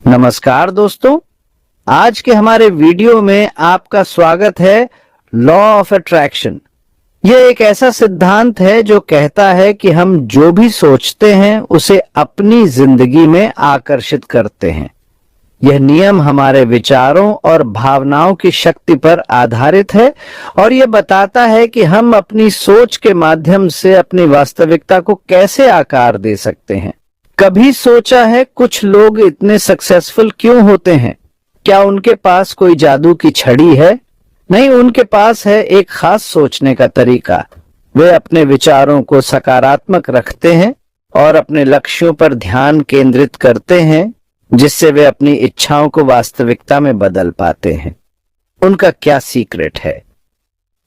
नमस्कार दोस्तों, आज के हमारे वीडियो में आपका स्वागत है। लॉ ऑफ अट्रैक्शन यह एक ऐसा सिद्धांत है जो कहता है कि हम जो भी सोचते हैं उसे अपनी जिंदगी में आकर्षित करते हैं। यह नियम हमारे विचारों और भावनाओं की शक्ति पर आधारित है और यह बताता है कि हम अपनी सोच के माध्यम से अपनी वास्तविकता को कैसे आकार दे सकते हैं। कभी सोचा है कुछ लोग इतने सक्सेसफुल क्यों होते हैं? क्या उनके पास कोई जादू की छड़ी है? नहीं, उनके पास है एक खास सोचने का तरीका। वे अपने विचारों को सकारात्मक रखते हैं और अपने लक्ष्यों पर ध्यान केंद्रित करते हैं, जिससे वे अपनी इच्छाओं को वास्तविकता में बदल पाते हैं। उनका क्या सीक्रेट है?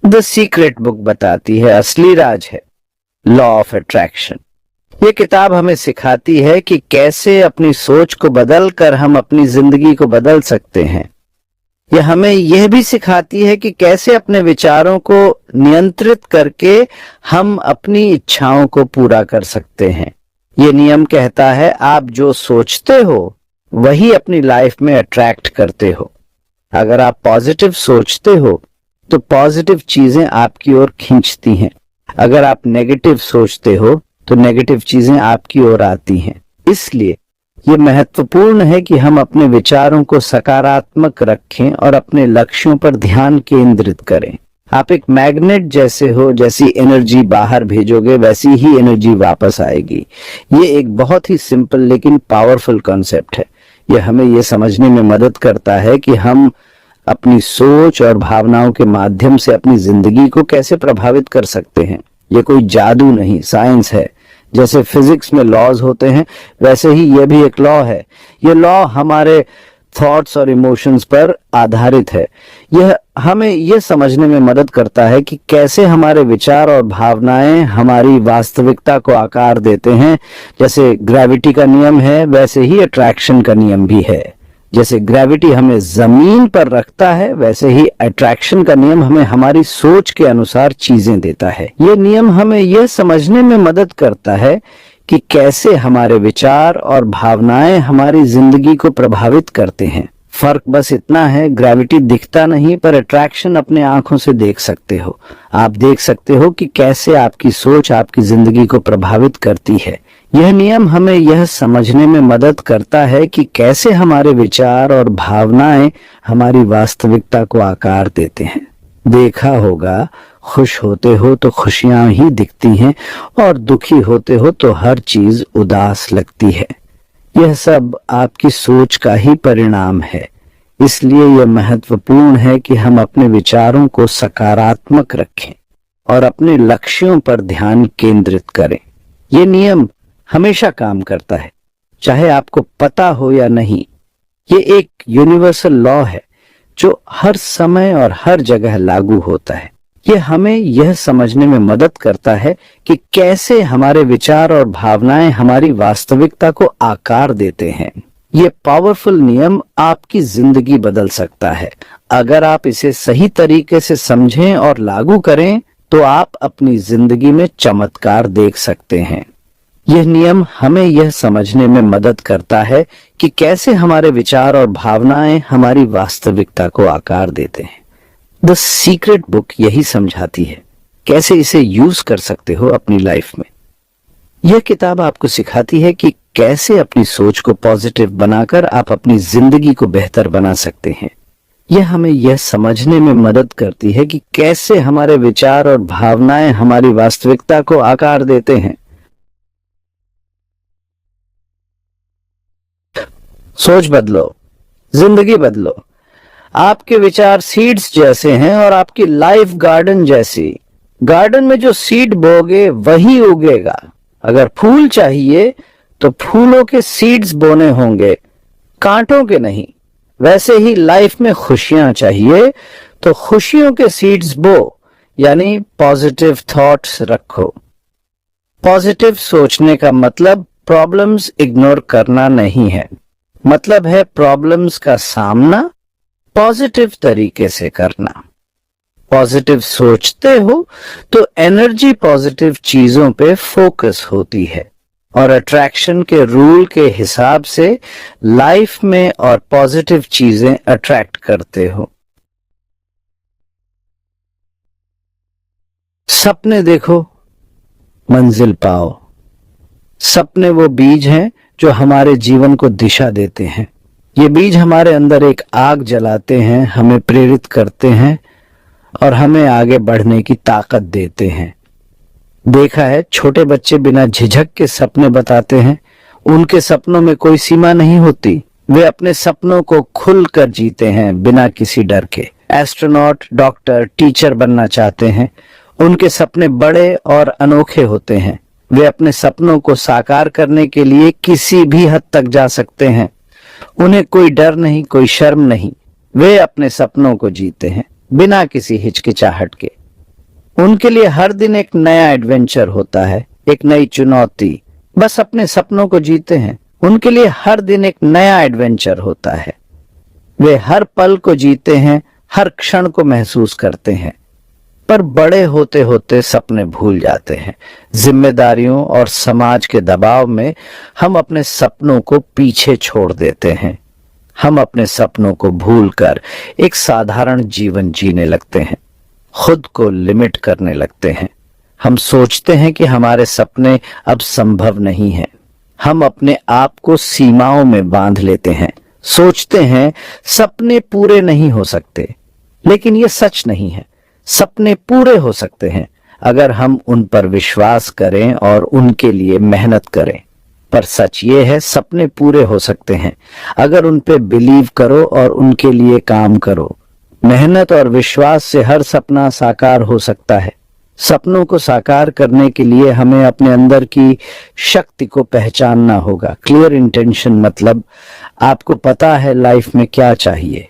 द सीक्रेट बुक बताती है असली राज है लॉ ऑफ अट्रैक्शन। ये किताब हमें सिखाती है कि कैसे अपनी सोच को बदलकर हम अपनी जिंदगी को बदल सकते हैं। यह हमें यह भी सिखाती है कि कैसे अपने विचारों को नियंत्रित करके हम अपनी इच्छाओं को पूरा कर सकते हैं। ये नियम कहता है आप जो सोचते हो वही अपनी लाइफ में अट्रैक्ट करते हो। अगर आप पॉजिटिव सोचते हो तो पॉजिटिव चीजें आपकी ओर खींचती हैं। अगर आप नेगेटिव सोचते हो तो नेगेटिव चीजें आपकी ओर आती हैं। इसलिए यह महत्वपूर्ण है कि हम अपने विचारों को सकारात्मक रखें और अपने लक्ष्यों पर ध्यान केंद्रित करें। आप एक मैग्नेट जैसे हो, जैसी एनर्जी बाहर भेजोगे वैसी ही एनर्जी वापस आएगी। ये एक बहुत ही सिंपल लेकिन पावरफुल कॉन्सेप्ट है। यह हमें यह समझने में मदद करता है कि हम अपनी सोच और भावनाओं के माध्यम से अपनी जिंदगी को कैसे प्रभावित कर सकते हैं। यह कोई जादू नहीं, साइंस है। जैसे फिजिक्स में लॉज होते हैं वैसे ही यह भी एक लॉ है। यह लॉ हमारे थॉट्स और इमोशंस पर आधारित है। यह हमें यह समझने में मदद करता है कि कैसे हमारे विचार और भावनाएं हमारी वास्तविकता को आकार देते हैं। जैसे ग्रेविटी का नियम है वैसे ही अट्रैक्शन का नियम भी है। जैसे ग्रेविटी हमें जमीन पर रखता है वैसे ही अट्रैक्शन का नियम हमें हमारी सोच के अनुसार चीजें देता है। यह नियम हमें यह समझने में मदद करता है कि कैसे हमारे विचार और भावनाएं हमारी जिंदगी को प्रभावित करते हैं। फर्क बस इतना है, ग्रेविटी दिखता नहीं पर अट्रैक्शन अपने आंखों से देख सकते हो। आप देख सकते हो कि कैसे आपकी सोच आपकी जिंदगी को प्रभावित करती है। यह नियम हमें यह समझने में मदद करता है कि कैसे हमारे विचार और भावनाएं हमारी वास्तविकता को आकार देते हैं। देखा होगा, खुश होते हो तो खुशियां ही दिखती हैं और दुखी होते हो तो हर चीज उदास लगती है। यह सब आपकी सोच का ही परिणाम है। इसलिए यह महत्वपूर्ण है कि हम अपने विचारों को सकारात्मक रखें और अपने लक्ष्यों पर ध्यान केंद्रित करें। यह नियम हमेशा काम करता है, चाहे आपको पता हो या नहीं। ये एक यूनिवर्सल लॉ है जो हर समय और हर जगह लागू होता है। ये हमें यह समझने में मदद करता है कि कैसे हमारे विचार और भावनाएं हमारी वास्तविकता को आकार देते हैं। ये पावरफुल नियम आपकी जिंदगी बदल सकता है। अगर आप इसे सही तरीके से समझें और लागू करें तो आप अपनी जिंदगी में चमत्कार देख सकते हैं। यह नियम हमें यह समझने में मदद करता है कि कैसे हमारे विचार और भावनाएं हमारी वास्तविकता को आकार देते हैं। द सीक्रेट बुक यही समझाती है कैसे इसे यूज कर सकते हो अपनी लाइफ में। यह किताब आपको सिखाती है कि कैसे अपनी सोच को पॉजिटिव बनाकर आप अपनी जिंदगी को बेहतर बना सकते हैं। यह हमें यह समझने में मदद करती है कि कैसे हमारे विचार और भावनाएं हमारी वास्तविकता को आकार देते हैं। सोच बदलो, जिंदगी बदलो। आपके विचार सीड्स जैसे हैं और आपकी लाइफ गार्डन जैसी। गार्डन में जो सीड बोगे वही उगेगा। अगर फूल चाहिए तो फूलों के सीड्स बोने होंगे, कांटों के नहीं। वैसे ही लाइफ में खुशियां चाहिए तो खुशियों के सीड्स बो, यानी पॉजिटिव थॉट्स रखो। पॉजिटिव सोचने का मतलब प्रॉब्लम्स इग्नोर करना नहीं है। मतलब है प्रॉब्लम्स का सामना पॉजिटिव तरीके से करना। पॉजिटिव सोचते हो तो एनर्जी पॉजिटिव चीजों पे फोकस होती है। और अट्रैक्शन के रूल के हिसाब से लाइफ में और पॉजिटिव चीजें अट्रैक्ट करते हो। सपने देखो, मंजिल पाओ। सपने वो बीज हैं जो हमारे जीवन को दिशा देते हैं। ये बीज हमारे अंदर एक आग जलाते हैं, हमें प्रेरित करते हैं और हमें आगे बढ़ने की ताकत देते हैं। देखा है, छोटे बच्चे बिना झिझक के सपने बताते हैं। उनके सपनों में कोई सीमा नहीं होती। वे अपने सपनों को खुलकर जीते हैं बिना किसी डर के। एस्ट्रोनॉट, डॉक्टर, टीचर बनना चाहते हैं। उनके सपने बड़े और अनोखे होते हैं। वे अपने सपनों को साकार करने के लिए किसी भी हद तक जा सकते हैं। उन्हें कोई डर नहीं, कोई शर्म नहीं। वे अपने सपनों को जीते हैं बिना किसी हिचकिचाहट के। उनके लिए हर दिन एक नया एडवेंचर होता है, एक नई चुनौती। बस अपने सपनों को जीते हैं। उनके लिए हर दिन एक नया एडवेंचर होता है। वे हर पल को जीते हैं, हर क्षण को महसूस करते हैं। पर बड़े होते होते सपने भूल जाते हैं। जिम्मेदारियों और समाज के दबाव में हम अपने सपनों को पीछे छोड़ देते हैं। हम अपने सपनों को भूलकर एक साधारण जीवन जीने लगते हैं, खुद को लिमिट करने लगते हैं। हम सोचते हैं कि हमारे सपने अब संभव नहीं हैं। हम अपने आप को सीमाओं में बांध लेते हैं। सोचते हैं सपने पूरे नहीं हो सकते, लेकिन यह सच नहीं है। सपने पूरे हो सकते हैं अगर हम उन पर विश्वास करें और उनके लिए मेहनत करें। पर सच ये है, सपने पूरे हो सकते हैं अगर उन पे बिलीव करो और उनके लिए काम करो। मेहनत और विश्वास से हर सपना साकार हो सकता है। सपनों को साकार करने के लिए हमें अपने अंदर की शक्ति को पहचानना होगा। क्लियर इंटेंशन मतलब आपको पता है लाइफ में क्या चाहिए।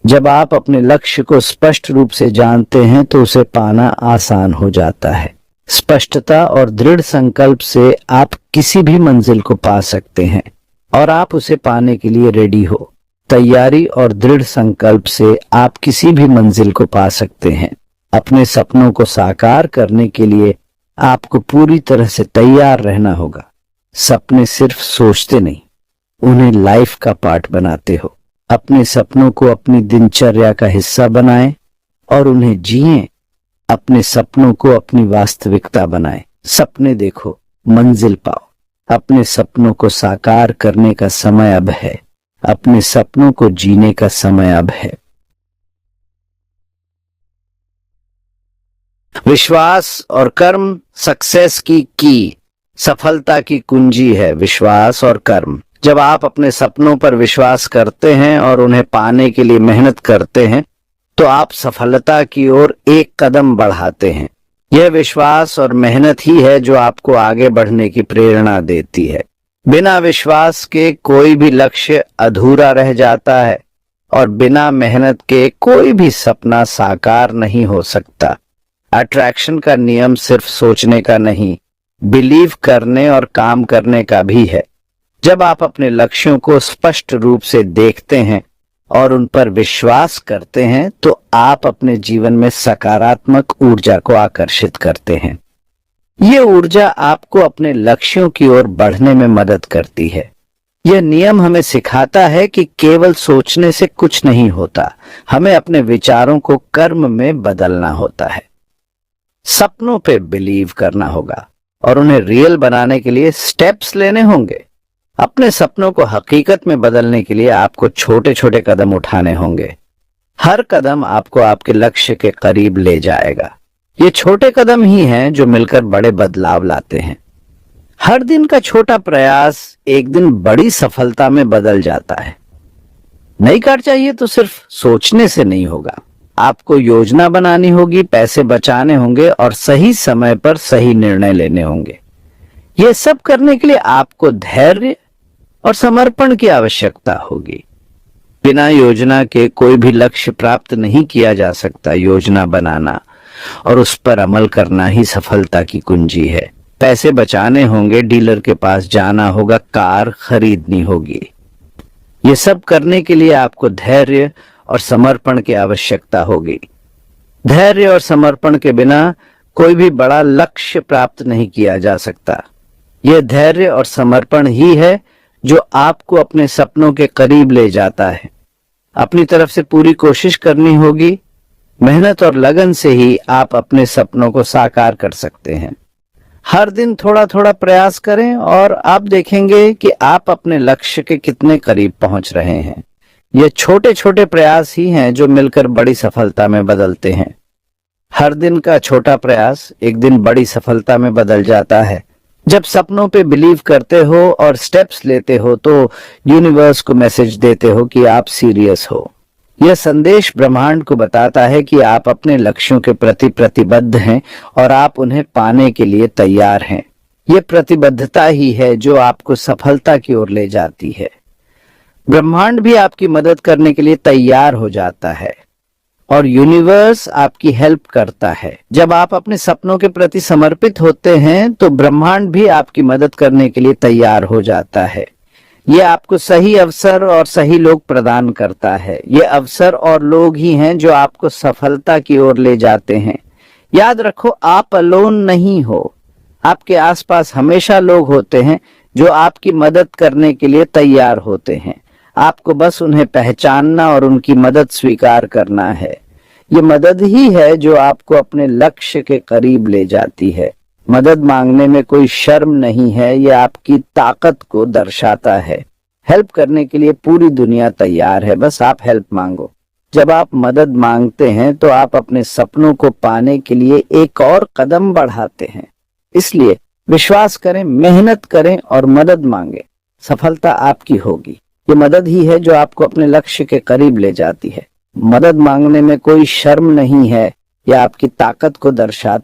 जब आप अपने लक्ष्य को स्पष्ट रूप से जानते हैं तो उसे पाना आसान हो जाता है। स्पष्टता और दृढ़ संकल्प से आप किसी भी मंजिल को पा सकते हैं और आप उसे पाने के लिए रेडी हो। तैयारी और दृढ़ संकल्प से आप किसी भी मंजिल को पा सकते हैं। अपने सपनों को साकार करने के लिए आपको पूरी तरह से तैयार रहना होगा। सपने सिर्फ सोचते नहीं, उन्हें लाइफ का पार्ट बनाते हो। अपने सपनों को अपनी दिनचर्या का हिस्सा बनाएं और उन्हें जिएं। अपने सपनों को अपनी वास्तविकता बनाएं। सपने देखो, मंजिल पाओ। अपने सपनों को साकार करने का समय अब है। अपने सपनों को जीने का समय अब है। विश्वास और कर्म सक्सेस की सफलता की कुंजी है। विश्वास और कर्म। जब आप अपने सपनों पर विश्वास करते हैं और उन्हें पाने के लिए मेहनत करते हैं तो आप सफलता की ओर एक कदम बढ़ाते हैं। यह विश्वास और मेहनत ही है जो आपको आगे बढ़ने की प्रेरणा देती है। बिना विश्वास के कोई भी लक्ष्य अधूरा रह जाता है और बिना मेहनत के कोई भी सपना साकार नहीं हो सकता। अट्रैक्शन का नियम सिर्फ सोचने का नहीं, बिलीव करने और काम करने का भी है। जब आप अपने लक्ष्यों को स्पष्ट रूप से देखते हैं और उन पर विश्वास करते हैं तो आप अपने जीवन में सकारात्मक ऊर्जा को आकर्षित करते हैं। ये ऊर्जा आपको अपने लक्ष्यों की ओर बढ़ने में मदद करती है। यह नियम हमें सिखाता है कि केवल सोचने से कुछ नहीं होता, हमें अपने विचारों को कर्म में बदलना होता है। सपनों पे बिलीव करना होगा और उन्हें रियल बनाने के लिए स्टेप्स लेने होंगे। अपने सपनों को हकीकत में बदलने के लिए आपको छोटे छोटे कदम उठाने होंगे। हर कदम आपको आपके लक्ष्य के करीब ले जाएगा। ये छोटे कदम ही हैं जो मिलकर बड़े बदलाव लाते हैं। हर दिन का छोटा प्रयास एक दिन बड़ी सफलता में बदल जाता है। नई कार चाहिए तो सिर्फ सोचने से नहीं होगा, आपको योजना बनानी होगी, पैसे बचाने होंगे और सही समय पर सही निर्णय लेने होंगे। यह सब करने के लिए आपको धैर्य और समर्पण की आवश्यकता होगी। बिना योजना के कोई भी लक्ष्य प्राप्त नहीं किया जा सकता। योजना बनाना और उस पर अमल करना ही सफलता की कुंजी है। पैसे बचाने होंगे, डीलर के पास जाना होगा, कार खरीदनी होगी। ये सब करने के लिए आपको धैर्य और समर्पण की आवश्यकता होगी। धैर्य और समर्पण के बिना कोई भी बड़ा लक्ष्य प्राप्त नहीं किया जा सकता। यह धैर्य और समर्पण ही है जो आपको अपने सपनों के करीब ले जाता है। अपनी तरफ से पूरी कोशिश करनी होगी। मेहनत और लगन से ही आप अपने सपनों को साकार कर सकते हैं। हर दिन थोड़ा थोड़ा प्रयास करें और आप देखेंगे कि आप अपने लक्ष्य के कितने करीब पहुंच रहे हैं। ये छोटे छोटे प्रयास ही हैं जो मिलकर बड़ी सफलता में बदलते हैं। हर दिन का छोटा प्रयास एक दिन बड़ी सफलता में बदल जाता है। जब सपनों पे बिलीव करते हो और स्टेप्स लेते हो तो यूनिवर्स को मैसेज देते हो कि आप सीरियस हो। यह संदेश ब्रह्मांड को बताता है कि आप अपने लक्ष्यों के प्रति प्रतिबद्ध हैं और आप उन्हें पाने के लिए तैयार हैं। यह प्रतिबद्धता ही है जो आपको सफलता की ओर ले जाती है। ब्रह्मांड भी आपकी मदद करने के लिए तैयार हो जाता है और यूनिवर्स आपकी हेल्प करता है। जब आप अपने सपनों के प्रति समर्पित होते हैं तो ब्रह्मांड भी आपकी मदद करने के लिए तैयार हो जाता है। यह आपको सही अवसर और सही लोग प्रदान करता है। ये अवसर और लोग ही हैं जो आपको सफलता की ओर ले जाते हैं। याद रखो, आप अलोन नहीं हो। आपके आसपास हमेशा लोग होते हैं जो आपकी मदद करने के लिए तैयार होते हैं। आपको बस उन्हें पहचानना और उनकी मदद स्वीकार करना है। ये मदद ही है जो आपको अपने लक्ष्य के करीब ले जाती है। मदद मांगने में कोई शर्म नहीं है, यह आपकी ताकत को दर्शाता है। हेल्प करने के लिए पूरी दुनिया तैयार है, बस आप हेल्प मांगो। जब आप मदद मांगते हैं तो आप अपने सपनों को पाने के लिए एक और कदम बढ़ाते हैं। इसलिए विश्वास करें, मेहनत करें और मदद मांगे। सफलता आपकी होगी। ये मदद ही है जो आपको अपने लक्ष्य के करीब ले जाती है। मदद मांगने में कोई शर्म नहीं है, यह आपकी ताकत को दर्शाता